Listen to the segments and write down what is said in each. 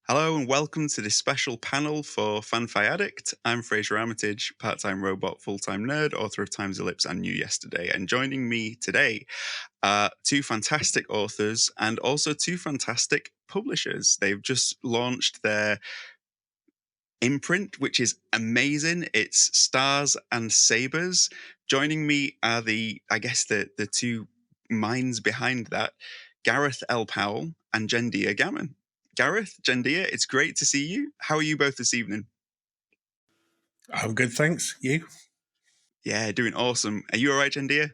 Hello and welcome to this special panel for FanFiAddict. I'm Frasier Armitage, part-time robot, full-time nerd, author of Time's Ellipse and New Yesterday. And joining me today are two fantastic authors and also two fantastic publishers. They've just launched their imprint, which is amazing. It's Stars and Sabers. Joining me are the two minds behind that, Gareth L. Powell and Jendia Gammon. Gareth, Jendia, it's great to see you. How are you both this evening? I'm good, thanks. You? Yeah, doing awesome. Are you all right, Jendia?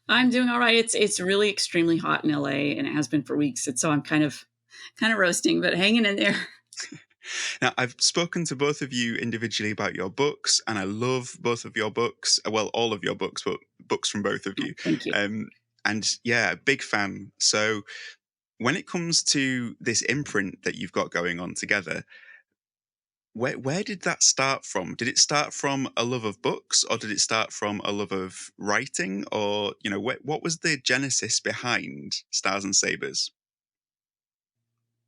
I'm doing all right. It's really extremely hot in LA, and it has been for weeks. And so I'm kind of roasting, but hanging in there. Now, I've spoken to both of you individually about your books, and I love both of your books. Well, all of your books, but books from both of you. Thank you. And yeah, big fan. So when it comes to this imprint that you've got going on together, where did that start from? Did it start from a love of books, or did it start from a love of writing? Or, what was the genesis behind Stars and Sabers?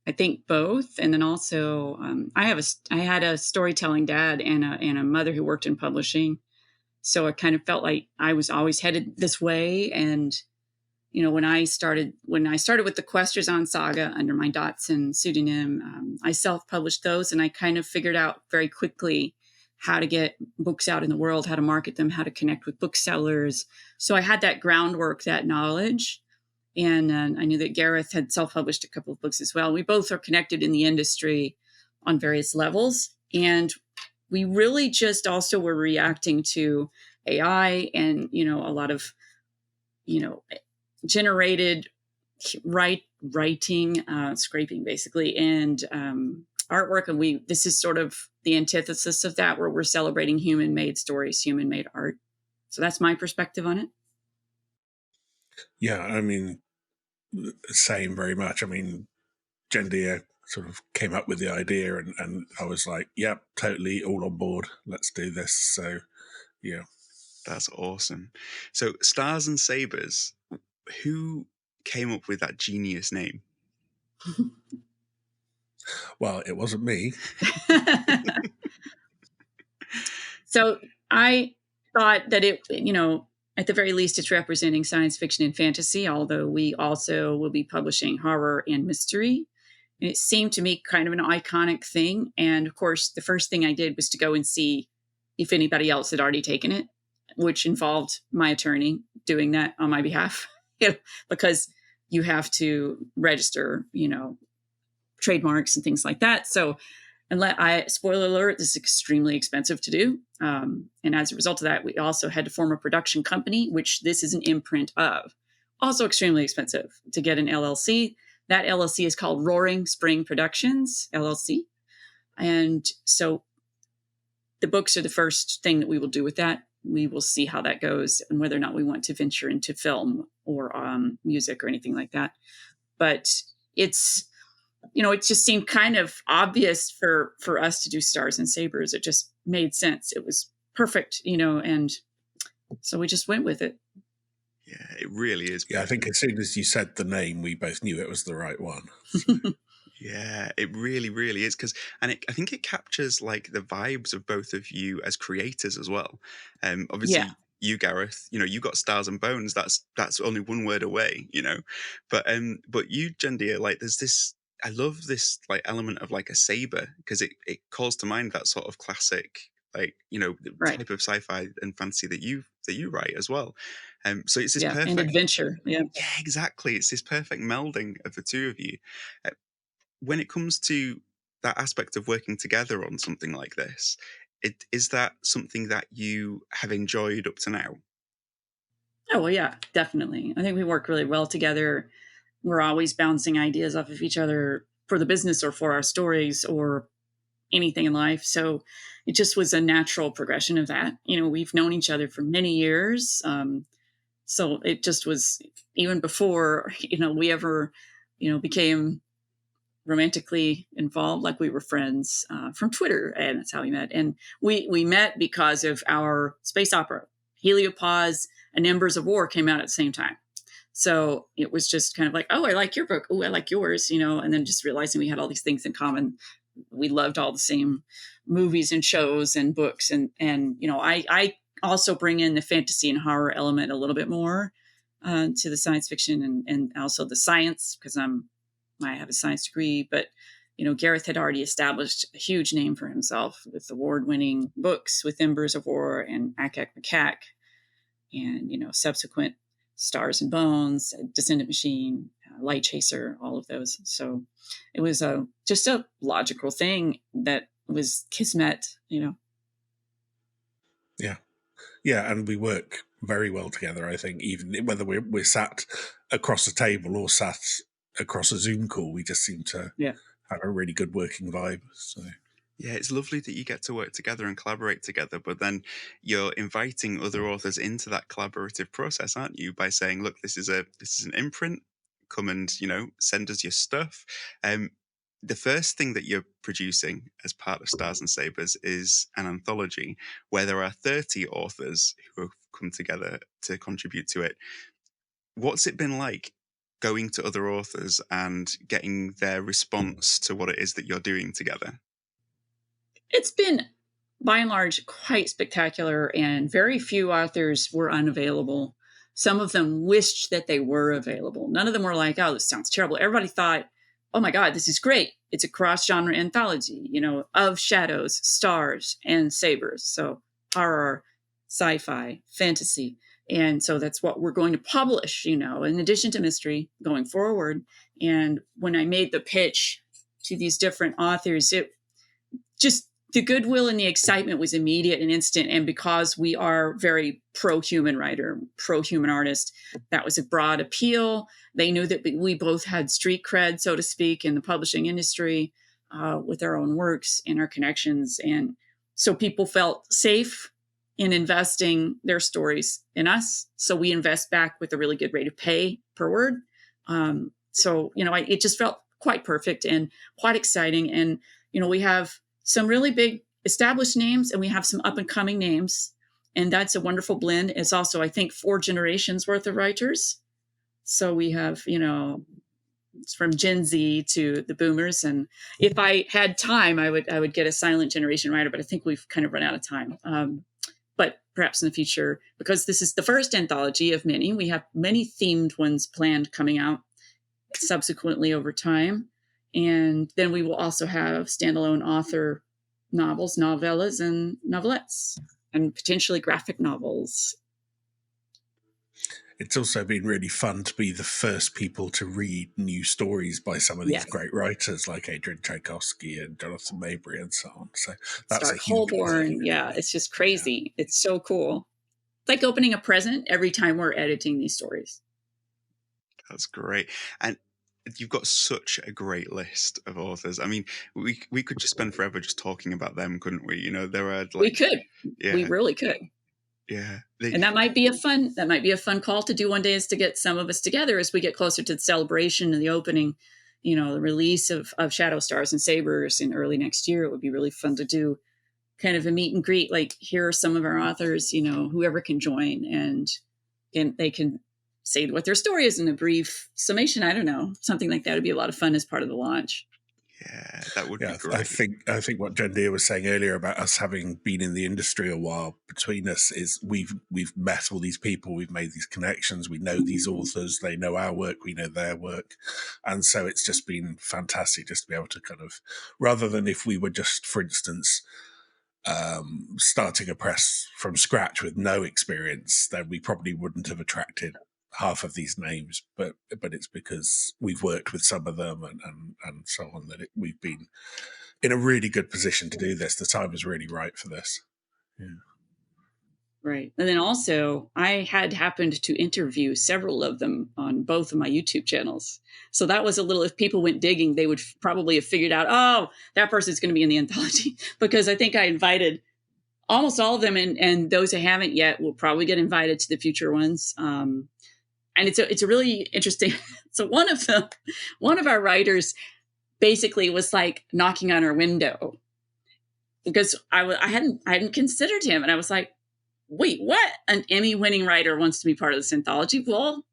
I think both. And then also, I had a storytelling dad and a mother who worked in publishing. So I kind of felt like I was always headed this way. And when I started with the Questrison Saga under my Dotson pseudonym, I self-published those, and I kind of figured out very quickly how to get books out in the world, how to market them, how to connect with booksellers. So I had that groundwork, that knowledge, and I knew that Gareth had self-published a couple of books as well. We both are connected in the industry on various levels, and we really just also were reacting to AI and a lot of generated writing, scraping basically, and artwork. And this is sort of the antithesis of that, where we're celebrating human-made stories, human-made art. So that's my perspective on it. Yeah, I mean, same very much. I mean, Jendia sort of came up with the idea, and I was like, yep, totally all on board. Let's do this. So, yeah. That's awesome. So Stars and Sabers, who came up with that genius name? Well, it wasn't me. So I thought that it, at the very least, it's representing science fiction and fantasy, although we also will be publishing horror and mystery. And it seemed to me kind of an iconic thing. And of course, the first thing I did was to go and see if anybody else had already taken it, which involved my attorney doing that on my behalf. Because you have to register, trademarks and things like that. So, spoiler alert, this is extremely expensive to do. And as a result of that, we also had to form a production company, which this is an imprint of. Also extremely expensive to get an LLC. That LLC is called Roaring Spring Productions, LLC. And so the books are the first thing that we will do with that. We will see how that goes and whether or not we want to venture into film or music or anything like that. But it's, it just seemed kind of obvious for us to do Stars and Sabers. It just made sense. It was perfect, and so we just went with it. Yeah, it really is perfect. Yeah, I think as soon as you said the name, we both knew it was the right one. So. Yeah, it really, really is. I think it captures like the vibes of both of you as creators as well. Obviously, you, Gareth, you got Stars and Bones. That's only one word away, But you, Jendia, like there's this. I love this like element of like a saber, because it calls to mind that sort of classic, like Right. type of sci-fi and fantasy that you write as well. So it's this perfect and adventure. Yeah, exactly. It's this perfect melding of the two of you. When it comes to that aspect of working together on something like this, is that something that you have enjoyed up to now? Oh, well, yeah, definitely. I think we work really well together. We're always bouncing ideas off of each other for the business or for our stories or anything in life. So it just was a natural progression of that. We've known each other for many years. So it just was, even before, we ever, became romantically involved, like we were friends from Twitter, and that's how we met. And we met because of our space opera. Heliopause and Embers of War came out at the same time. So it was just kind of like, oh, I like your book. Oh, I like yours, and then just realizing we had all these things in common. We loved all the same movies and shows and books. And I also bring in the fantasy and horror element a little bit more to the science fiction and also the science, because I have a science degree. But, Gareth had already established a huge name for himself with award-winning books with Embers of War and Ack-Ack Macaque and, subsequent Stars and Bones, Descendant Machine, Light Chaser, all of those. So it was just a logical thing that was kismet, Yeah. Yeah, and we work very well together, I think, even whether we're sat across a table or sat across a Zoom call, we just seem to have a really good working vibe. So yeah, it's lovely that you get to work together and collaborate together, but then you're inviting other authors into that collaborative process, aren't you? By saying, look, this is an imprint. Come and, send us your stuff. The first thing that you're producing as part of Stars and Sabers is an anthology where there are 30 authors who have come together to contribute to it. What's it been like going to other authors and getting their response to what it is that you're doing together? It's been, by and large, quite spectacular, and very few authors were unavailable. Some of them wished that they were available. None of them were like, oh, this sounds terrible. Everybody thought, oh my God, this is great. It's a cross-genre anthology, of shadows, stars, and sabers. So horror, sci-fi, fantasy. And so that's what we're going to publish, in addition to mystery going forward. And when I made the pitch to these different authors, it just, the goodwill and the excitement was immediate and instant. And because we are very pro-human writer, pro-human artist, that was a broad appeal. They knew that we both had street cred, so to speak, in the publishing industry with our own works and our connections. And so people felt safe in investing their stories in us. So we invest back with a really good rate of pay per word. It just felt quite perfect and quite exciting. And, we have some really big established names and we have some up and coming names. And that's a wonderful blend. It's also, I think, 4 generations worth of writers. So we have, it's from Gen Z to the boomers. And if I had time, I would get a silent generation writer, but I think we've kind of run out of time. But perhaps in the future, because this is the first anthology of many, we have many themed ones planned coming out subsequently over time. And then we will also have standalone author novels, novellas, and novelettes, and potentially graphic novels. It's also been really fun to be the first people to read new stories by some of these great writers like Adrian Tchaikovsky and Jonathan Mabry and so on. So that's Stark Holborn. Yeah, it's just crazy. Yeah. It's so cool. It's like opening a present every time we're editing these stories. That's great. And you've got such a great list of authors. I mean, we could just spend forever just talking about them, couldn't we? There are we could. Yeah. We really could. Yeah. And that might be a fun call to do one day, is to get some of us together as we get closer to the celebration and the opening, the release of Shadow Stars and Sabers in early next year. It would be really fun to do kind of a meet and greet, like here are some of our authors, whoever can join, and they can say what their story is in a brief summation. I don't know, something like that would be a lot of fun as part of the launch. Yeah, that would be great. I think what Jendia was saying earlier about us having been in the industry a while between us is we've met all these people, we've made these connections, we know these authors, they know our work, we know their work, and so it's just been fantastic just to be able to kind of, rather than if we were just, for instance, starting a press from scratch with no experience, then we probably wouldn't have attracted half of these names, but it's because we've worked with some of them and so on that we've been in a really good position to do this. The time is really right for this. Yeah. Right. And then also I had happened to interview several of them on both of my YouTube channels. So that was a little, if people went digging, they would probably have figured out, oh, that person's going to be in the anthology, because I think I invited almost all of them, and those who haven't yet will probably get invited to the future ones. And it's a really interesting. So one of our writers basically was like knocking on our window, because I hadn't considered him, and I was like, wait, what? An Emmy-winning writer wants to be part of this anthology? Well,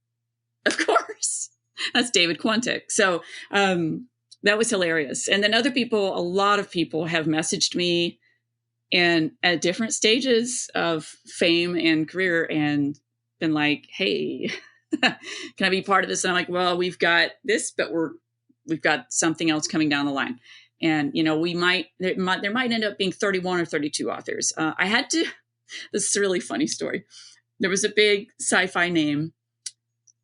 Of course. That's David Quantick. So that was hilarious. And then a lot of people have messaged me and at different stages of fame and career and been like, hey, can I be part of this? And I'm like, well, we've got this, but we've got something else coming down the line. And, there might end up being 31 or 32 authors. This is a really funny story. There was a big sci-fi name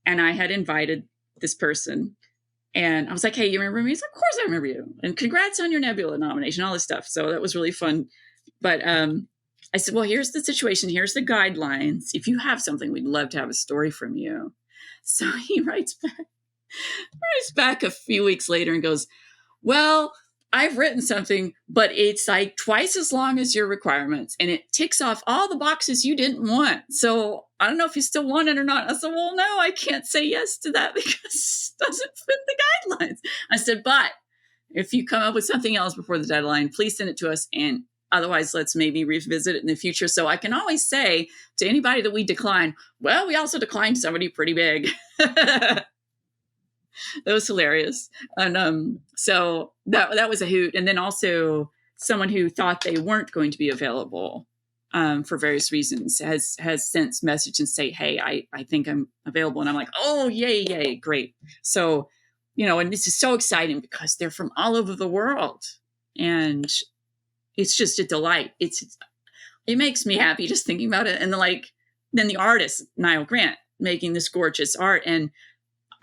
and I had invited this person and I was like, hey, you remember me? He's like, of course I remember you. And congrats on your Nebula nomination, all this stuff. So that was really fun. But I said, well, here's the situation. Here's the guidelines. If you have something, we'd love to have a story from you. So he writes back a few weeks later and goes, well, I've written something, but it's like twice as long as your requirements. And it ticks off all the boxes you didn't want. So I don't know if you still want it or not. I said, well, no, I can't say yes to that because it doesn't fit the guidelines. I said, but if you come up with something else before the deadline, please send it to us. And otherwise, let's maybe revisit it in the future. So I can always say to anybody that we decline, well, we also declined somebody pretty big. That was hilarious. And so that was a hoot. And then also someone who thought they weren't going to be available for various reasons has since messaged and say, hey, I think I'm available. And I'm like, oh, yay, great. So, and this is so exciting because they're from all over the world. And it's just a delight. It makes me happy just thinking about it. And then the artist, Niall Grant, making this gorgeous art. And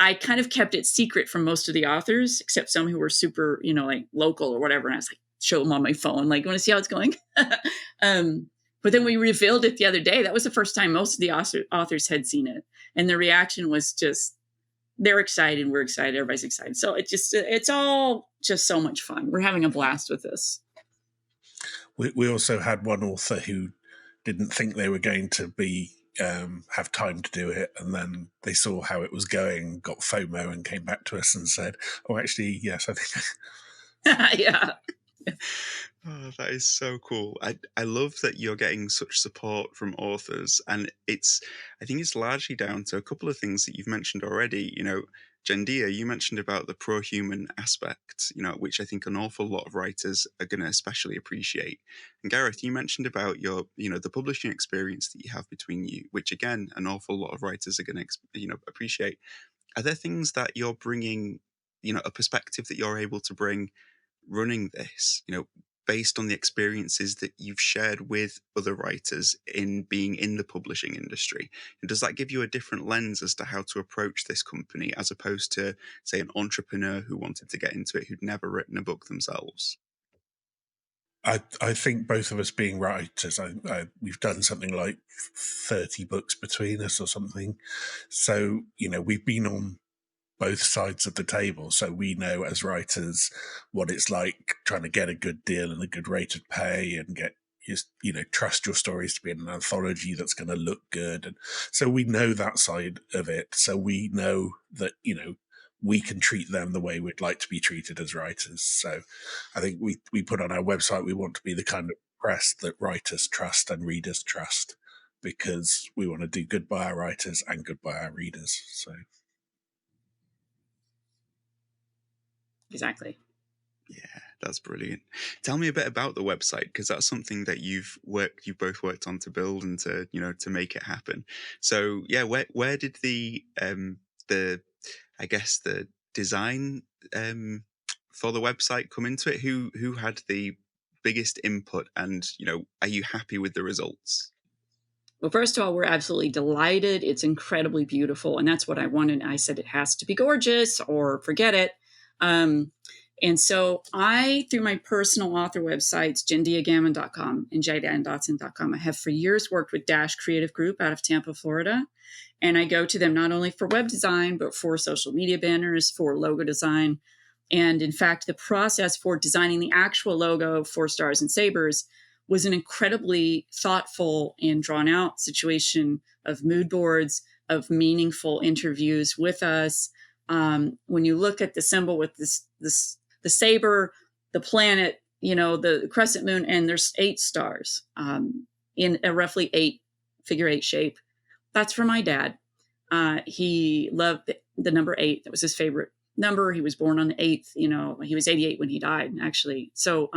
I kind of kept it secret from most of the authors, except some who were super, local or whatever. And I was like, show them on my phone, like, want to see how it's going? But then we revealed it the other day. That was the first time most of the authors had seen it. And the reaction was just, they're excited. We're excited. Everybody's excited. So it's all just so much fun. We're having a blast with this. We also had one author who didn't think they were going to be have time to do it, and then they saw how it was going, got FOMO, and came back to us and said, "Oh, actually, yes, I think." Yeah. Oh, that is so cool. I love that you're getting such support from authors, and I think it's largely down to a couple of things that you've mentioned already. Jendia, you mentioned about the pro-human aspect, which I think an awful lot of writers are going to especially appreciate. And Gareth, you mentioned about your, the publishing experience that you have between you, which again, an awful lot of writers are going to, appreciate. Are there things that you're bringing, a perspective that you're able to bring running this, based on the experiences that you've shared with other writers in being in the publishing industry? And does that give you a different lens as to how to approach this company as opposed to, say, an entrepreneur who wanted to get into it, who'd never written a book themselves? I think both of us being writers, we've done something like 30 books between us or something. So, we've been on both sides of the table, so we know as writers what it's like trying to get a good deal and a good rate of pay and get trust your stories to be in an anthology that's going to look good. And so we know that side of it, so we know that we can treat them the way we'd like to be treated as writers. So I think we put on our website, we want to be the kind of press that writers trust and readers trust, because we want to do good by our writers and good by our readers. So Exactly. Yeah, that's brilliant. Tell me a bit about the website, because that's something that you've both worked on to build and to make it happen. So yeah, where did the I guess the design for the website come into it? Who had the biggest input, and are you happy with the results? Well, first of all, we're absolutely delighted. It's incredibly beautiful, and that's what I wanted. I said it has to be gorgeous or forget it. And so through my personal author websites, jendiagammon.com and diannedotson.com, I have for years worked with Dash Creative Group out of Tampa, Florida. And I go to them not only for web design, but for social media banners, for logo design. And in fact, the process for designing the actual logo for Stars and Sabers was an incredibly thoughtful and drawn out situation of mood boards, of meaningful interviews with us. When you look at the symbol with the saber, the planet, the crescent moon, and there's 8 stars in a roughly figure 8 shape. That's for my dad. He loved the number 8. That was his favorite number. He was born on the 8th. He was 88 when he died, actually. So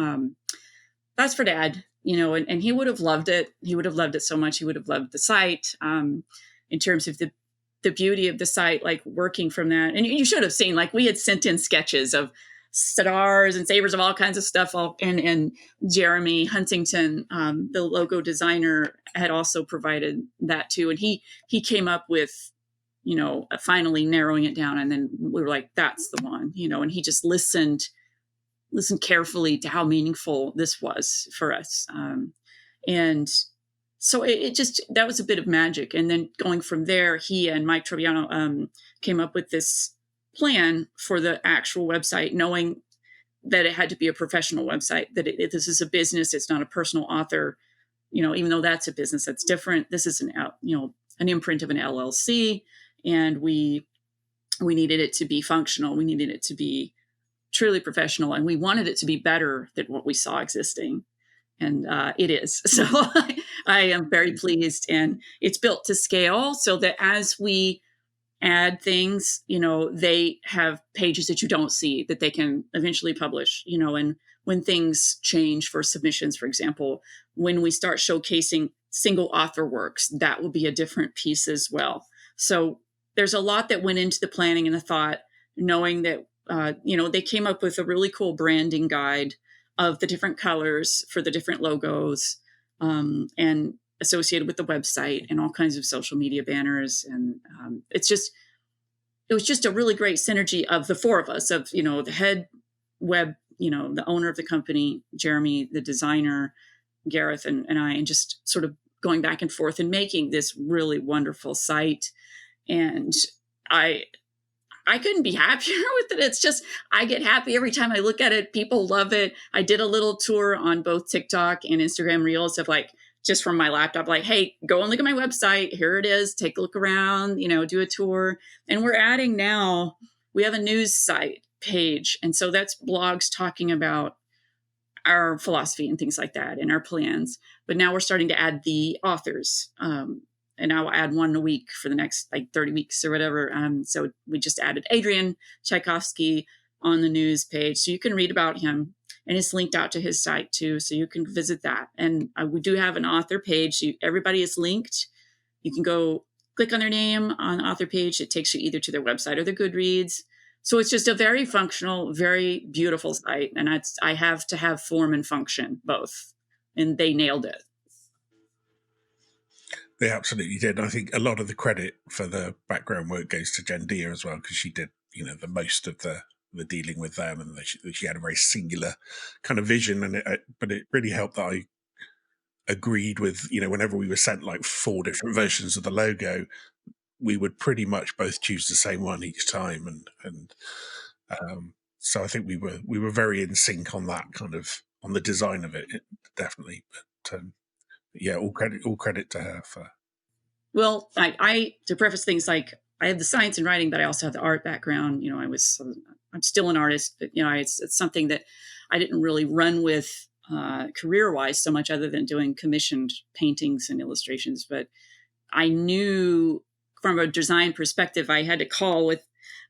that's for Dad. And he would have loved it. He would have loved it so much. He would have loved the site. In terms of the beauty of the site, like working from that. And you should have seen, like, we had sent in sketches of stars and sabers of all kinds of stuff. And Jeremy Huntington, the logo designer, had also provided that too. And he came up with, finally narrowing it down. And then we were like, that's the one, and he just listened carefully to how meaningful this was for us. And so it just, that was a bit of magic. And then going from there, he and Mike Troviano came up with this plan for the actual website, knowing that it had to be a professional website, that this is a business. It's not a personal author, even though that's a business that's different. This is an imprint of an LLC. And we needed it to be functional. We needed it to be truly professional. And we wanted it to be better than what we saw existing. And it is. So I am very pleased. And it's built to scale so that as we add things, they have pages that you don't see that they can eventually publish, and when things change for submissions, for example, when we start showcasing single author works, that will be a different piece as well. So there's a lot that went into the planning and the thought, knowing that, they came up with a really cool branding guide of the different colors for the different logos, and associated with the website and all kinds of social media banners. And it was just a really great synergy of the four of us, of, the head web, the owner of the company, Jeremy, the designer, Gareth, and I, and just sort of going back and forth and making this really wonderful site. And I couldn't be happier with it. It's just, I get happy every time I look at it. People love it. I did a little tour on both TikTok and Instagram Reels of, like, just from my laptop, like, hey, go and look at my website. Here it is. Take a look around, do a tour. And we're adding now, we have a news site page. And so that's blogs talking about our philosophy and things like that and our plans. But now we're starting to add the authors. And I will add one a week for the next 30 weeks or whatever. So we just added Adrian Tchaikovsky on the news page. So you can read about him, and it's linked out to his site too. So you can visit that. And we do have an author page. Everybody is linked. You can go click on their name on the author page. It takes you either to their website or their Goodreads. So it's just a very functional, very beautiful site. And I have to have form and function both. And they nailed it. They absolutely did. I think a lot of the credit for the background work goes to Jendia as well, because she did, the most of the dealing with them, and she had a very singular kind of vision. But it really helped that I agreed with, whenever we were sent like 4 different versions of the logo, we would pretty much both choose the same one each time, and so I think we were very in sync on that kind of, on the design of it definitely. But yeah, all credit to her for. Well, I to preface things, like, I have the science and writing, but I also have the art background. I'm still an artist, but it's something that I didn't really run with career-wise so much, other than doing commissioned paintings and illustrations. But I knew from a design perspective, I had to call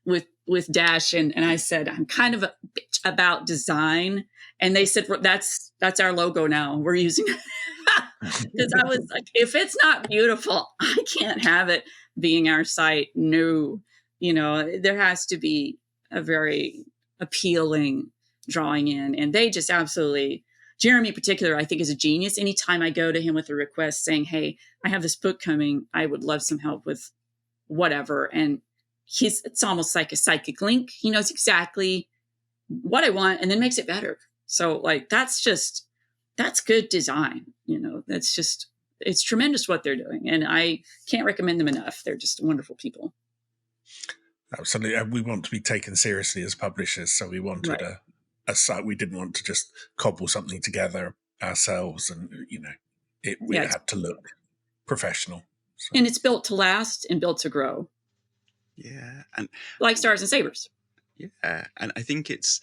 with Dash, and I said, I'm kind of a bitch about design, and they said, that's our logo now. We're using it. Because I was like, if it's not beautiful, I can't have it being our site. No, there has to be a very appealing drawing in. And they just absolutely, Jeremy in particular, I think, is a genius. Anytime I go to him with a request saying, hey, I have this book coming, I would love some help with whatever. And it's almost like a psychic link. He knows exactly what I want and then makes it better. So, like, that's good design. It's tremendous what they're doing. And I can't recommend them enough. They're just wonderful people. Absolutely. And we want to be taken seriously as publishers. So we wanted a site. We didn't want to just cobble something together ourselves. And, it had to look professional. So. And it's built to last and built to grow. Yeah. And like Stars and Sabers. Yeah. And I think it's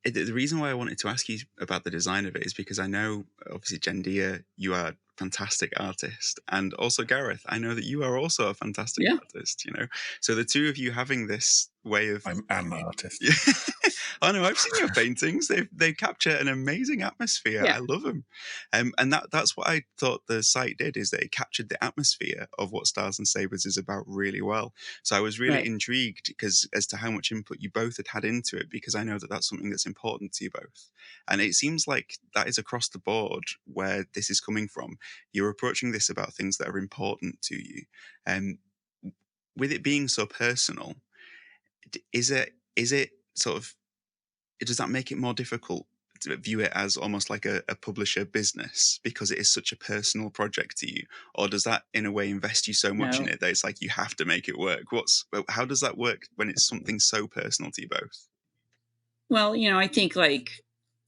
the reason why I wanted to ask you about the design of it is because I know, obviously, Jendia, you are a fantastic artist. And also, Gareth, I know that you are also a fantastic artist, you know? So the two of you having this way of... I'm an artist. Oh, no, I've seen your paintings. They capture an amazing atmosphere. Yeah. I love them. And that's what I thought the site did, is that it captured the atmosphere of what Stars and Sabers is about really well. So I was really intrigued as to how much input you both had into it, because I know that that's something that's important to you both. And it seems like that is across the board where this is coming from. You're approaching this about things that are important to you. With it being so personal, is it sort of, does that make it more difficult to view it as almost like a publisher business because it is such a personal project to you? Or does that in a way invest you so much in it that it's like you have to make it work? How does that work when it's something so personal to you both? Well, you know, I think like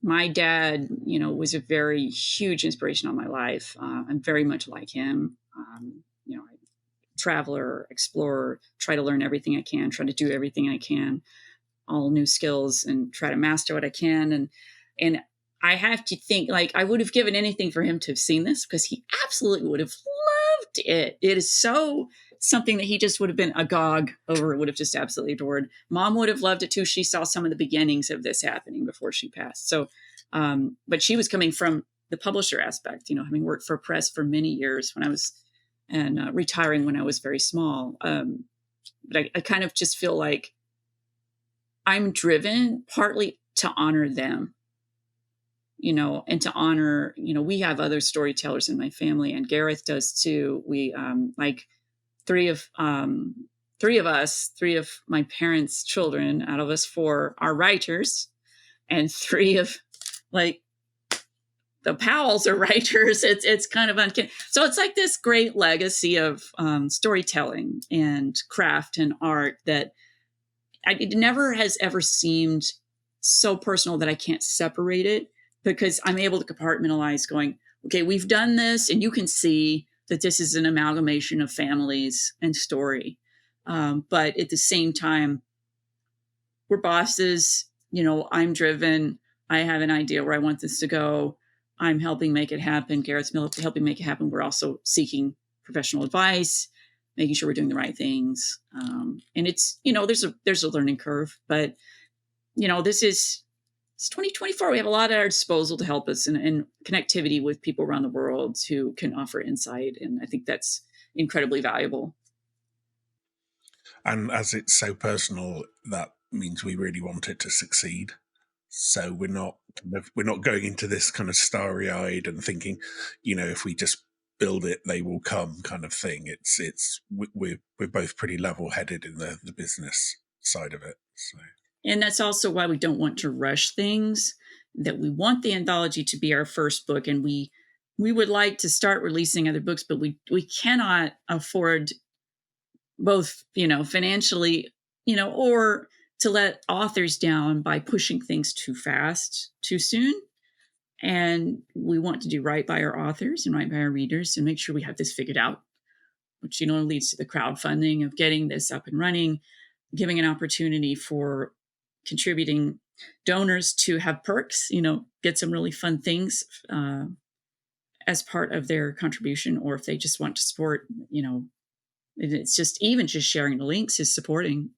my dad, you know, was a very huge inspiration on my life. I'm very much like him. You know, traveler, explorer, try to learn everything I can, try to do everything I can, all new skills, and try to master what I can. And I have to think, like, I would have given anything for him to have seen this, because he absolutely would have loved it. It is so something that he just would have been agog over, would have just absolutely adored. Mom would have loved it too. She saw some of the beginnings of this happening before she passed. So, but she was coming from the publisher aspect, you know, having worked for press for many years when I was, and retiring when I was very small. But I kind of just feel like I'm driven partly to honor them, you know, and to honor, you know, we have other storytellers in my family, and Gareth does too. We like three of us, three of my parents' children out of us four are writers, and three of like the Powells are writers. It's kind of uncanny. So it's like this great legacy of storytelling and craft and art that it never has ever seemed so personal that I can't separate it, because I'm able to compartmentalize going, okay, we've done this, and you can see that this is an amalgamation of families and story. But at the same time, we're bosses, you know, I'm driven. I have an idea where I want this to go. I'm helping make it happen. Garrett's helping make it happen. We're also seeking professional advice, making sure we're doing the right things. And it's, you know, there's a learning curve, but you know, it's 2024. We have a lot at our disposal to help us, and connectivity with people around the world who can offer insight. And I think that's incredibly valuable. And as it's so personal, that means we really want it to succeed. So we're not going into this kind of starry-eyed and thinking, you know, if we just build it, they will come kind of thing. We're both pretty level-headed in the business side of it. So. And that's also why we don't want to rush things, that we want the anthology to be our first book. And we would like to start releasing other books, but we cannot afford both, you know, financially, you know, or to let authors down by pushing things too fast, too soon. And we want to do right by our authors and right by our readers and make sure we have this figured out, which, you know, leads to the crowdfunding of getting this up and running, giving an opportunity for contributing donors to have perks, you know, get some really fun things as part of their contribution, or if they just want to support, you know, it's just, even just sharing the links is supporting.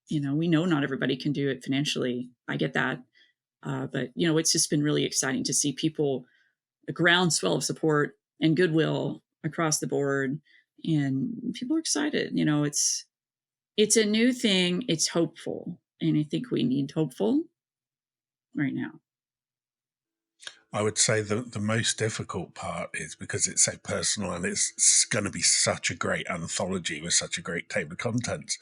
You know, we know not everybody can do it financially. I get that. But, you know, it's just been really exciting to see people, a groundswell of support and goodwill across the board. And people are excited. You know, it's a new thing. It's hopeful. And I think we need hopeful right now. I would say the most difficult part is because it's so personal, and it's going to be such a great anthology with such a great table of contents.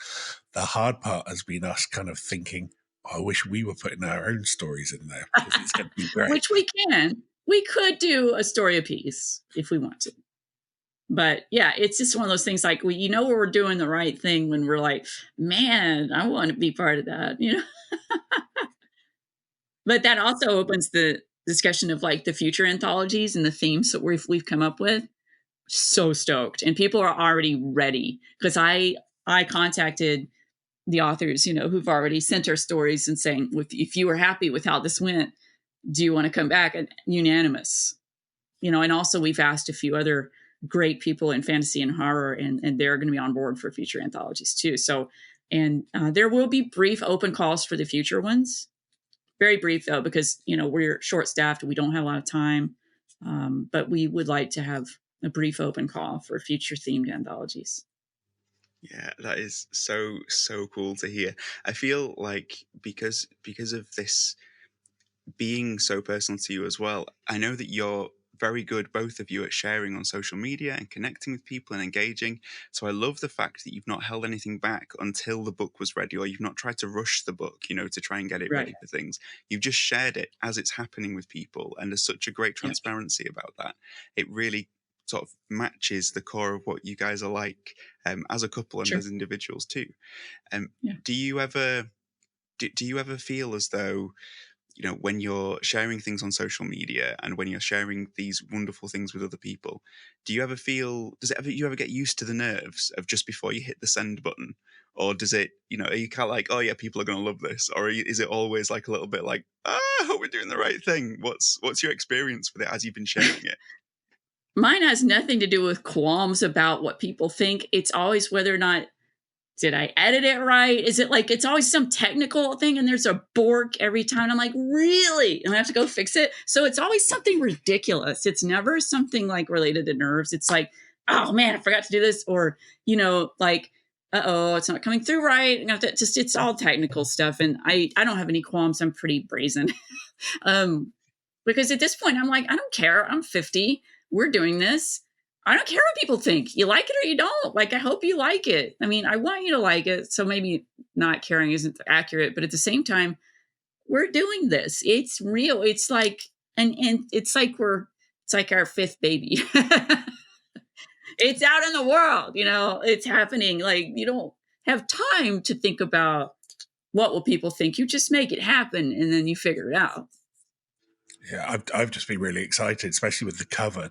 The hard part has been us kind of thinking, I wish we were putting our own stories in there, because it's going to be great. Which we can. We could do a story a piece if we want to. But yeah, it's just one of those things, like, you know, we're doing the right thing when we're like, man, I want to be part of that, you know? But that also opens the discussion of like the future anthologies and the themes that we've come up with. So stoked. And people are already ready, because I contacted the authors, who've already sent our stories and saying, if you were happy with how this went, do you want to come back? And unanimous, and also we've asked a few other great people in fantasy and horror, and they're going to be on board for future anthologies too. So, and there will be brief open calls for the future ones. Very brief though, because, we're short staffed. We don't have a lot of time. But we would like to have a brief open call for future themed anthologies. Yeah, that is so cool to hear. I feel like because of this being so personal to you as well, I know that you're very good, both of you, at sharing on social media and connecting with people and engaging. So I love the fact that you've not held anything back until the book was ready, or you've not tried to rush the book, to try and get it ready for things. You've just shared it as it's happening with people, and there's such a great transparency about that. It really sort of matches the core of what you guys are like as a couple and as individuals too. Do you ever feel as though, when you're sharing things on social media and when you're sharing these wonderful things with other people, do you ever you ever get used to the nerves of just before you hit the send button? Or does it, are you kind of like, oh yeah, people are going to love this? Or is it always like a little bit like, I hope we're doing the right thing? What's your experience with it as you've been sharing it? Mine has nothing to do with qualms about what people think. It's always whether or not, did I edit it right? Is it like, it's always some technical thing and there's a bork every time. I'm like, really? And I have to go fix it. So it's always something ridiculous. It's never something like related to nerves. It's like, oh man, I forgot to do this. Or, like, uh-oh, it's not coming through right. And it's all technical stuff. And I don't have any qualms. I'm pretty brazen. Because at this point I'm like, I don't care. I'm 50. We're doing this. I don't care what people think. You like it or you don't. Like, I hope you like it. I mean, I want you to like it. So maybe not caring isn't accurate, but at the same time, we're doing this. It's real. It's like, and it's like it's like our fifth baby. It's out in the world, it's happening. Like, you don't have time to think about what will people think. You just make it happen and then you figure it out. Yeah, I've just been really excited, especially with the cover.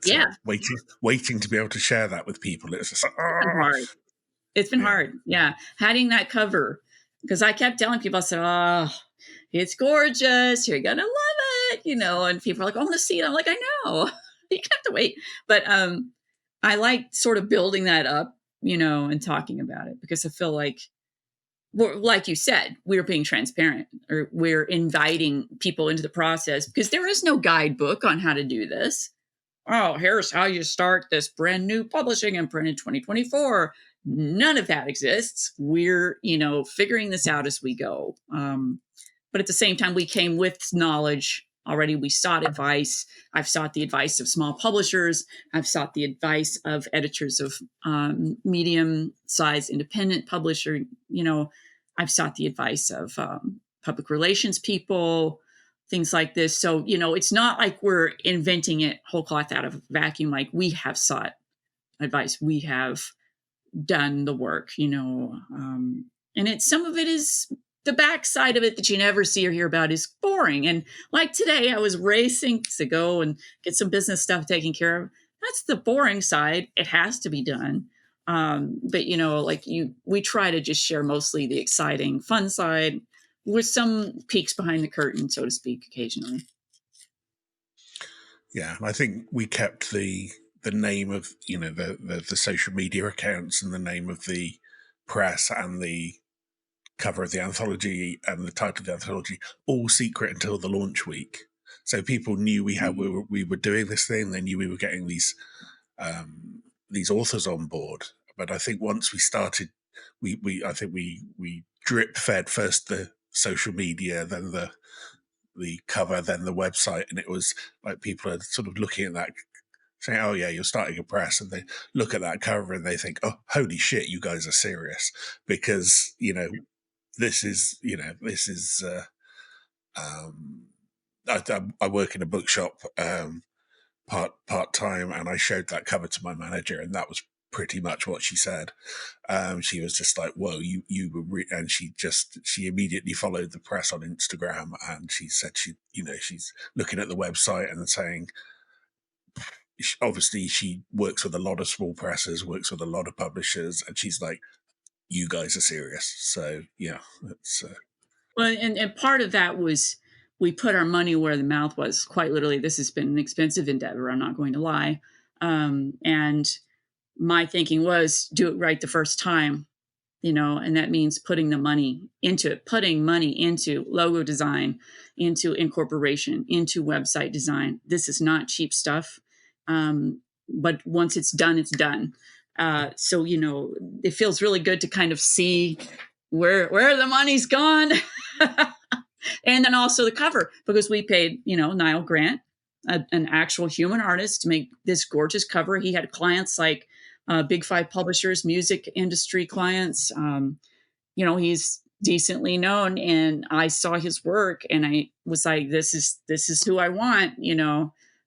Waiting to be able to share that with people. It's just like, hard. It's been hard. Yeah, having that cover, because I kept telling people, I said, "Oh, it's gorgeous. You're gonna love it," And people are like, "I want to see it." I'm like, "I know, you have to wait." But I like sort of building that up, and talking about it, because I feel like, like you said, we're being transparent, or we're inviting people into the process, because there is no guidebook on how to do this. Oh, here's how you start this brand new publishing imprint in 2024. None of that exists. We're, figuring this out as we go. But at the same time, we came with knowledge already. We sought advice. I've sought the advice of small publishers. I've sought the advice of editors of medium-sized independent publisher, I've sought the advice of public relations people, things like this. So, it's not like we're inventing it whole cloth out of a vacuum. Like, we have sought advice. We have done the work, and some of it is the backside of it that you never see or hear about is boring. And like today, I was racing to go and get some business stuff taken care of. That's the boring side. It has to be done. But we try to just share mostly the exciting, fun side with some peeks behind the curtain, so to speak, occasionally. Yeah, I think we kept the name of the social media accounts and the name of the press and the cover of the anthology and the title of the anthology all secret until the launch week. So people knew we were doing this thing. They knew we were getting these authors on board. But I think once we started, we drip fed first the social media, then the cover, then the website, and it was like people are sort of looking at that, saying, "Oh yeah, you're starting a press," and they look at that cover and they think, "Oh, holy shit, you guys are serious," because this is. I work in a bookshop part time, and I showed that cover to my manager, and that was pretty much what she said. She was just like, "Whoa, you were," and she immediately followed the press on Instagram, and she said she's looking at the website and saying, obviously she works with a lot of small presses, works with a lot of publishers, and she's like, you guys are serious. So yeah, it's well, and part of that was we put our money where the mouth was. Quite literally, this has been an expensive endeavor. I'm not going to lie, and my thinking was do it right the first time, and that means putting the money into it, putting money into logo design, into incorporation, into website design. This is not cheap stuff. But once it's done, it's done. So, it feels really good to kind of see where the money's gone. And then also the cover, because we paid, Niall Grant, an actual human artist, to make this gorgeous cover. He had clients like Big Five publishers, music industry clients. He's decently known, and I saw his work and I was like, this is who I want,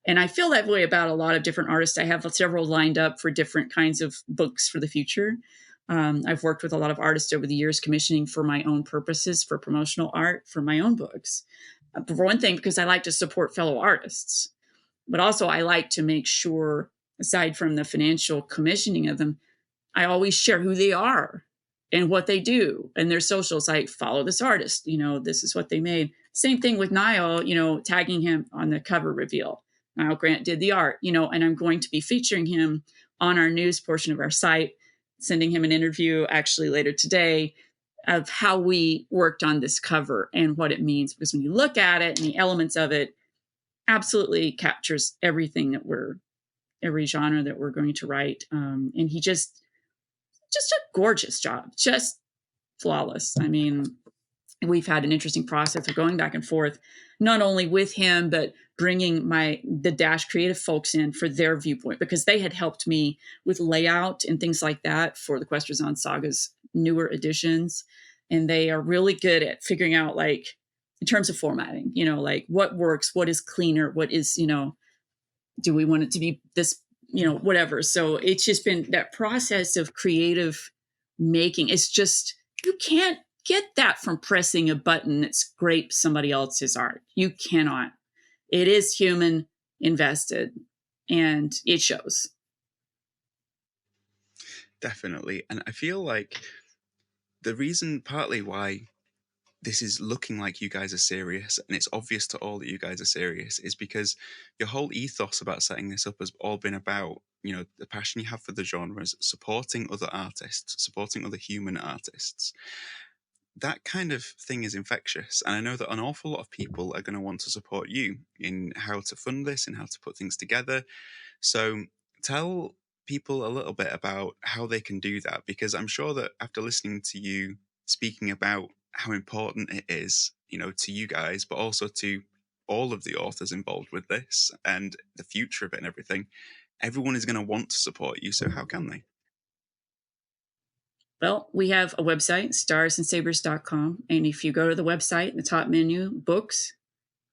and I feel that way about a lot of different artists. I have several lined up for different kinds of books for the future. I've worked with a lot of artists over the years, commissioning for my own purposes, for promotional art, for my own books. For one thing, because I like to support fellow artists, but also I like to make sure, aside from the financial commissioning of them, I always share who they are and what they do and their socials. I follow this artist, this is what they made. Same thing with Niall, tagging him on the cover reveal. Niall Grant did the art, and I'm going to be featuring him on our news portion of our site, sending him an interview actually later today of how we worked on this cover and what it means. Because when you look at it and the elements of it, absolutely captures everything every genre that we're going to write. And he just a gorgeous job, just flawless. I mean, we've had an interesting process of going back and forth, not only with him, but bringing the Dash creative folks in for their viewpoint, because they had helped me with layout and things like that for the Questrison Saga's newer editions. And they are really good at figuring out, like, in terms of formatting, like what works, what is cleaner, what is, do we want it to be this, whatever. So it's just been that process of creative making. It's just, you can't get that from pressing a button that scrapes somebody else's art. You cannot. It is human invested, and it shows. Definitely. And I feel like the reason partly why this is looking like you guys are serious, and it's obvious to all that you guys are serious, is because your whole ethos about setting this up has all been about, the passion you have for the genres, supporting other artists, supporting other human artists. That kind of thing is infectious. And I know that an awful lot of people are going to want to support you in how to fund this and how to put things together. So tell people a little bit about how they can do that, because I'm sure that after listening to you speaking about how important it is, to you guys, but also to all of the authors involved with this and the future of it and everything, everyone is going to want to support you. So how can they? Well, we have a website, starsandsabers.com. And if you go to the website, in the top menu, books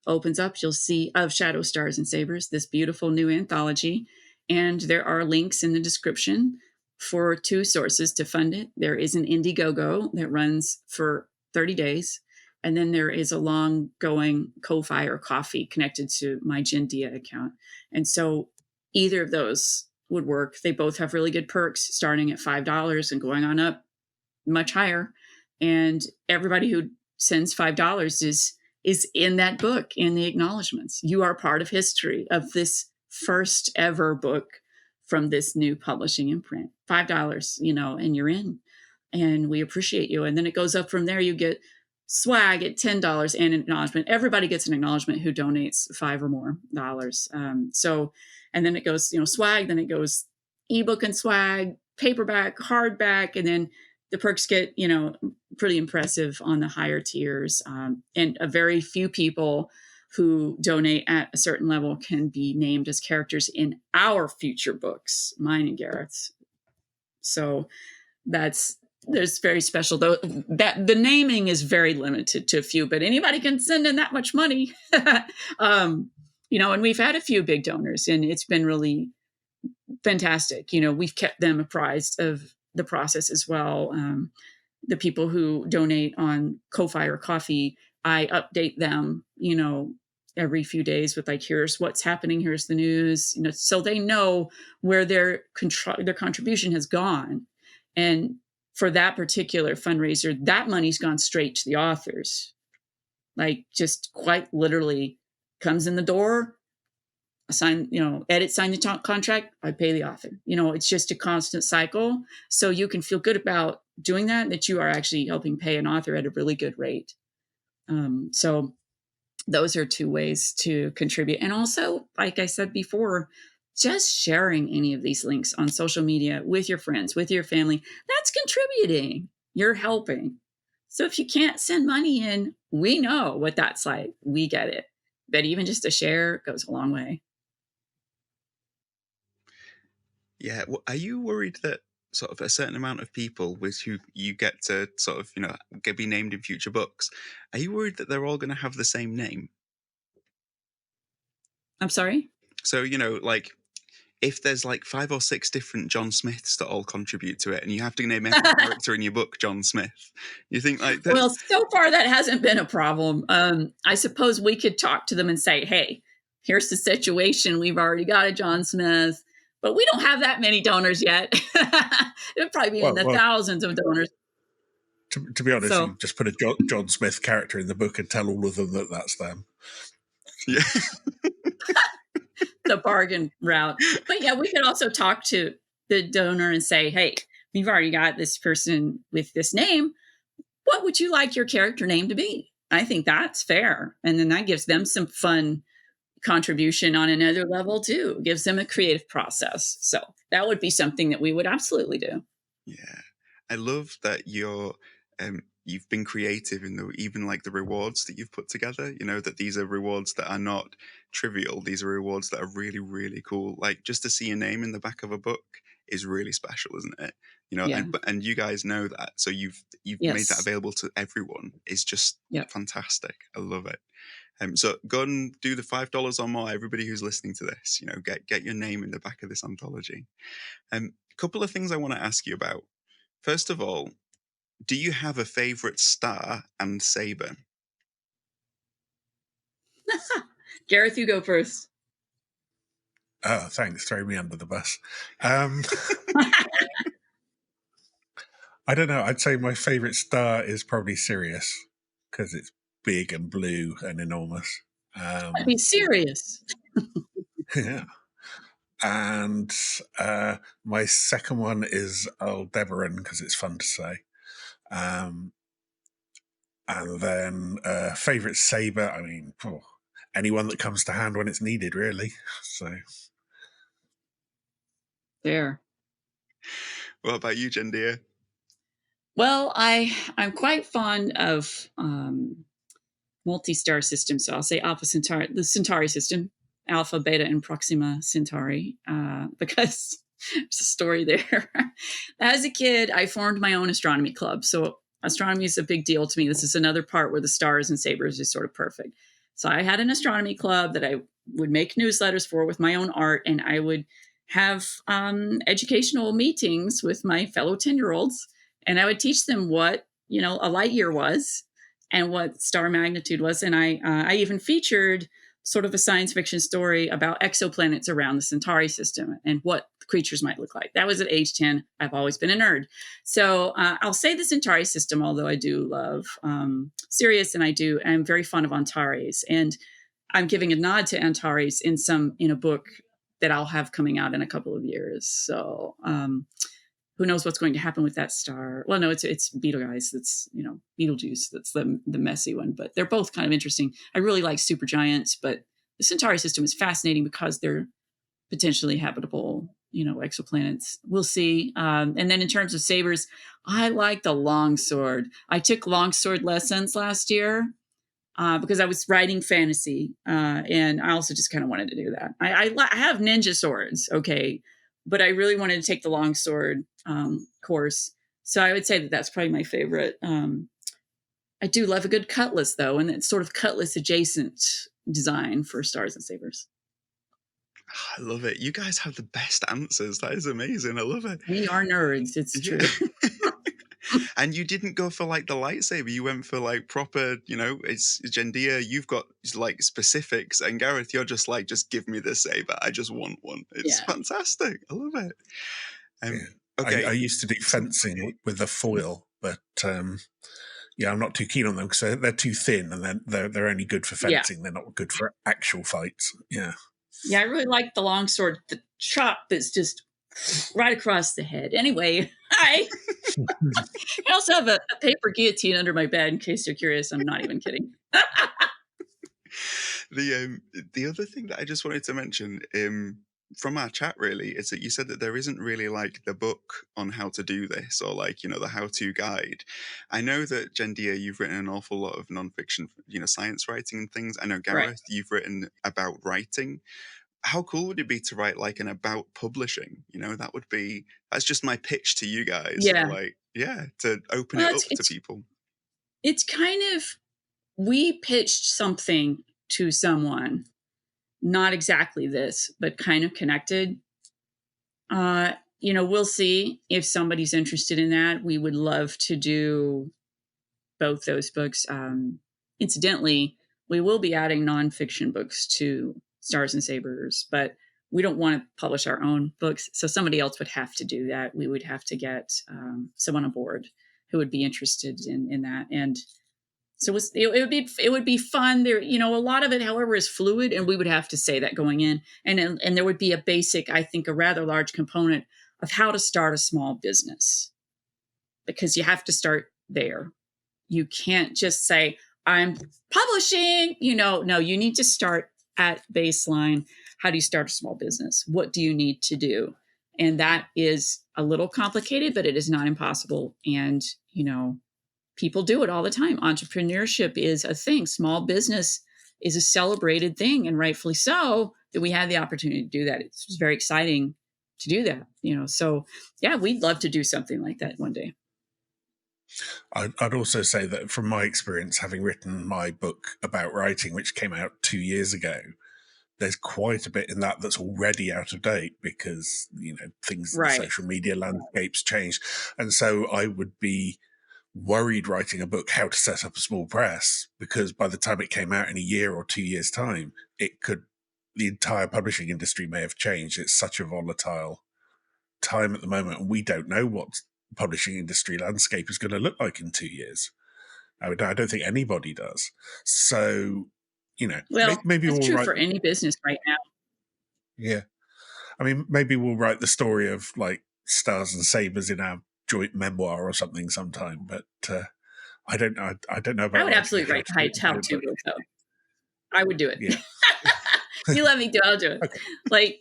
opens up, you'll see Of Shadow, Stars and Sabers, this beautiful new anthology. And there are links in the description for 2 sources to fund it. There is an Indiegogo that runs for 30 days. And then there is a long-going Ko-Fi or Ko-fi connected to my Jendia account. And so either of those would work. They both have really good perks, starting at $5 and going on up much higher. And everybody who sends $5 is in that book, in the acknowledgments. You are part of history of this first ever book from this new publishing imprint. $5, and you're in. And we appreciate you. And then it goes up from there. You get swag at $10 and an acknowledgement. Everybody gets an acknowledgement who donates $5 or more. And then it goes, swag, then it goes ebook and swag, paperback, hardback, and then the perks get, pretty impressive on the higher tiers. And a very few people who donate at a certain level can be named as characters in our future books, mine and Gareth's. So there's very special, though, that the naming is very limited to a few, but anybody can send in that much money. And we've had a few big donors, and it's been really fantastic. We've kept them apprised of the process as well. The people who donate on Ko-Fi or Ko-fi, I update them, every few days with, like, here's what's happening, here's the news, so they know where their contribution has gone. And for that particular fundraiser, that money's gone straight to the authors. Like, just quite literally comes in the door, sign the contract, I pay the author. It's just a constant cycle. So you can feel good about doing that you are actually helping pay an author at a really good rate. So those are two ways to contribute. And also, like I said before, just sharing any of these links on social media with your friends, with your family, that's contributing. You're helping. So if you can't send money in, we know what that's like. We get it. But even just a share goes a long way. Yeah. Well, are you worried that sort of a certain amount of people with who you get to sort of, be named in future books, are you worried that they're all going to have the same name? I'm sorry? So, like, if there's like 5 or 6 different John Smiths that all contribute to it, and you have to name every character in your book John Smith, you think like that? Well, so far that hasn't been a problem. I suppose we could talk to them and say, hey, here's the situation. We've already got a John Smith, but we don't have that many donors yet. It'd probably be in the thousands of donors. To be honest, you just put a John Smith character in the book and tell all of them that that's them. Yeah. The bargain route. But yeah, we could also talk to the donor and say, hey, we've already got this person with this name. What would you like your character name to be? I think that's fair. And then that gives them some fun contribution on another level too. It gives them a creative process. So that would be something that we would absolutely do. Yeah. I love that you've been creative in even like the rewards that you've put together, that these are rewards that are not trivial. These are rewards that are really, really cool. Like, just to see your name in the back of a book is really special, isn't it? Yeah. And you guys know that. So you've made that available to everyone. It's just fantastic. I love it. So go and do the $5 or more. Everybody who's listening to this, get your name in the back of this anthology. A couple of things I want to ask you about. First of all, do you have a favorite star and saber? Gareth, you go first. Oh, thanks. Throw me under the bus. I don't know. I'd say my favorite star is probably Sirius because it's big and blue and enormous. I'd be serious. Yeah. And my second one is Aldebaran because it's fun to say. And then favorite saber, I mean, anyone that comes to hand when it's needed, really. So there. What about you, Jendia? Well, I'm quite fond of multi-star systems. So I'll say Alpha Centauri, the Centauri system, Alpha, Beta, and Proxima Centauri, because there's a story there. As a kid, I formed my own astronomy club. So astronomy is a big deal to me. This is another part where the Stars and Sabers is sort of perfect. So I had an astronomy club that I would make newsletters for with my own art, and I would have educational meetings with my fellow 10-year-olds, and I would teach them what, a light year was and what star magnitude was. And I even featured sort of a science fiction story about exoplanets around the Centauri system and what creatures might look like. That was at age 10. I've always been a nerd. So I'll say the Centauri system, although I do love Sirius, and I'm very fond of Antares. And I'm giving a nod to Antares in a book that I'll have coming out in a couple of years. So who knows what's going to happen with that star? Well, no, it's Betelgeuse. That's, Betelgeuse. That's the messy one, but they're both kind of interesting. I really like supergiants, but the Centauri system is fascinating because they're potentially habitable, exoplanets. We'll see. And then in terms of sabers, I like the longsword. I took longsword lessons last year because I was writing fantasy, and I also just kind of wanted to do that. I have ninja swords, okay, but I really wanted to take the longsword course. So I would say that that's probably my favorite. I do love a good cutlass, though, and it's sort of cutlass adjacent design for Stars and Sabers. I love it. You guys have the best answers. That is amazing. I love it. We are nerds. It's true. And you didn't go for like the lightsaber. You went for like proper, it's Jendia. You've got like specifics, and Gareth, you're just like, just give me the saber. I just want one. It's fantastic. I love it. Okay. I used to do fencing with a foil, but yeah, I'm not too keen on them because they're too thin, and they're only good for fencing. They're not good for actual fights. Yeah. Yeah, I really like the longsword. The chop is just right across the head. Anyway, I also have a paper guillotine under my bed in case you're curious. I'm not even kidding. The other thing that I just wanted to mention from our chat really is that you said that there isn't really like the book on how to do this, or like, you know, the how-to guide. I know that Jendia, you've written an awful lot of nonfiction, you know, science writing and things. I know Gareth, you've written about writing. How cool would it be to write like an about publishing? You know, that's just my pitch to you guys. Yeah. Like, yeah, to open it up to people. It's kind of, we pitched something to someone, not exactly this, but kind of connected. You know, we'll see if somebody's interested in that. We would love to do both those books. Incidentally, we will be adding nonfiction books to Stars and Sabers, but we don't want to publish our own books. So somebody else would have to do that. We would have to get someone on board who would be interested in that. And so it would be fun. There, you know, a lot of it, however, is fluid, and we would have to say that going in, and there would be a basic, I think, a rather large component of how to start a small business, because you have to start there. You can't just say, I'm publishing, you know, no, you need to start at baseline. How do you start a small business? What do you need to do? And that is a little complicated, but it is not impossible. And, you know, people do it all the time. Entrepreneurship is a thing. Small business is a celebrated thing, and rightfully so, that we had the opportunity to do that. It's very exciting to do that, you know. So yeah, we'd love to do something like that one day. I'd also say that from my experience, having written my book about writing, which came out 2 years ago, there's quite a bit in that that's already out of date because, you know, things in the social media landscape's changed. And so I would be worried writing a book, how to set up a small press, because by the time it came out in a year or 2 years' time, the entire publishing industry may have changed. It's such a volatile time at the moment, and we don't know what the publishing industry landscape is going to look like in 2 years. I don't think anybody does. So, you know, well, maybe it's we'll true write for any business right now. Yeah, I mean, maybe we'll write the story of like Stars and Sabers in our joint memoir or something sometime. But I don't know. I don't know about. I would absolutely write how-to book though. I would do it. Yeah. You let me do it, I'll do it. Okay. Like,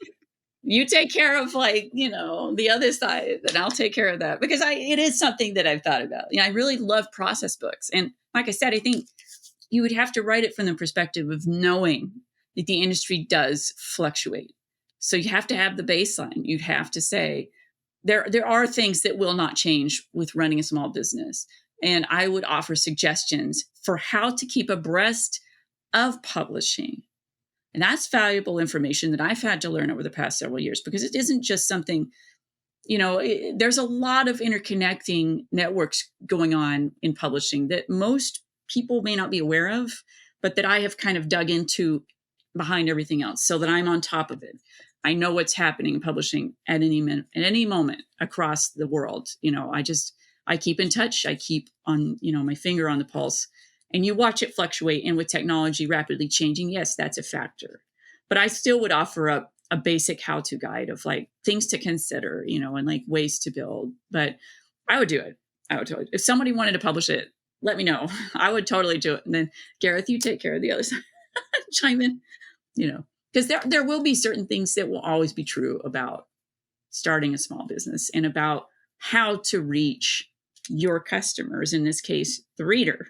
you take care of, like, you know, the other side, and I'll take care of that, because it is something that I've thought about. You know, I really love process books. And like I said, I think you would have to write it from the perspective of knowing that the industry does fluctuate. So you have to have the baseline. You'd have to say, there are things that will not change with running a small business. And I would offer suggestions for how to keep abreast of publishing. And that's valuable information that I've had to learn over the past several years, because it isn't just something, you know, there's a lot of interconnecting networks going on in publishing that most people may not be aware of, but that I have kind of dug into behind everything else, so that I'm on top of it. I know what's happening in publishing at any moment across the world. You know, I keep in touch. I keep on, you know, my finger on the pulse. And you watch it fluctuate, and with technology rapidly changing, yes, that's a factor. But I still would offer up a basic how-to guide of like things to consider, you know, and like ways to build. But I would do it. If somebody wanted to publish it, let me know. I would totally do it. And then Gareth, you take care of the other side. Chime in, you know, because there will be certain things that will always be true about starting a small business, and about how to reach your customers, in this case, the reader.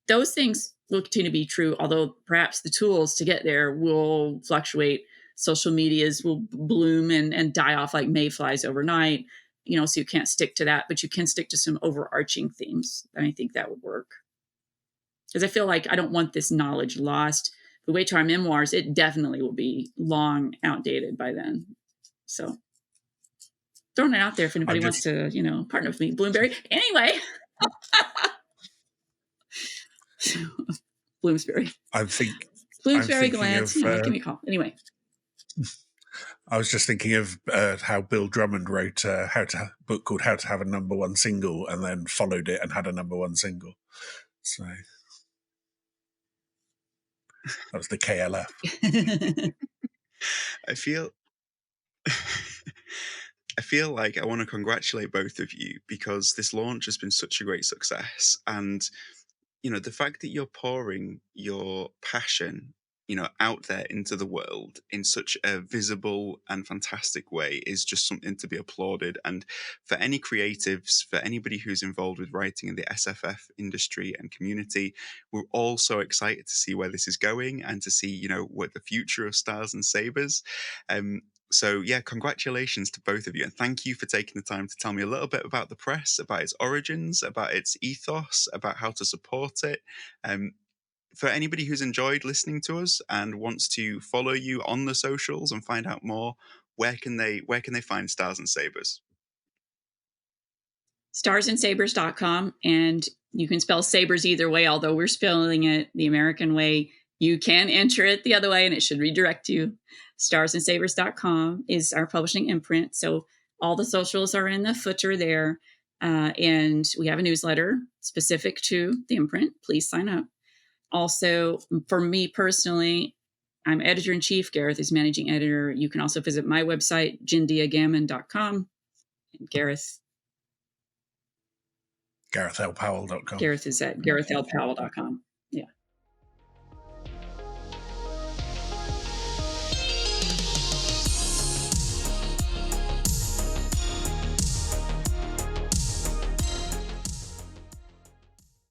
Those things will continue to be true, although perhaps the tools to get there will fluctuate. Social medias will bloom and die off like mayflies overnight, you know, so you can't stick to that, but you can stick to some overarching themes. And I think that would work. Because I feel like I don't want this knowledge lost. If we wait to our memoirs, it definitely will be long outdated by then. So throwing it out there if anybody wants to, you know, partner with me, Bloomsbury. Anyway. Bloomsbury. I think Bloomsbury Glance. You know, give me a call. Anyway. I was just thinking of how Bill Drummond wrote a book called How to Have a Number One Single, and then followed it and had a number one single. So that was the KLF. I feel I feel like I want to congratulate both of you because this launch has been such a great success. And, you know, the fact that you're pouring your passion, you know, out there into the world in such a visible and fantastic way is just something to be applauded. And for any creatives, for anybody who's involved with writing in the SFF industry and community, we're all so excited to see where this is going and to see, you know, what the future of Stars and Sabers. So yeah, congratulations to both of you, and thank you for taking the time to tell me a little bit about the press, about its origins, about its ethos, about how to support it. For anybody who's enjoyed listening to us and wants to follow you on the socials and find out more, where can they find Stars and Sabers? Starsandsabers.com, and you can spell sabers either way, although we're spelling it the American way. You can enter it the other way and it should redirect you. Starsandsabers.com is our publishing imprint. So all the socials are in the footer there. And we have a newsletter specific to the imprint. Please sign up. Also, for me personally, I'm editor-in-chief. Gareth is managing editor. You can also visit my website, jendiagammon.com. And GarethLPowell.com. Gareth is at GarethLPowell.com.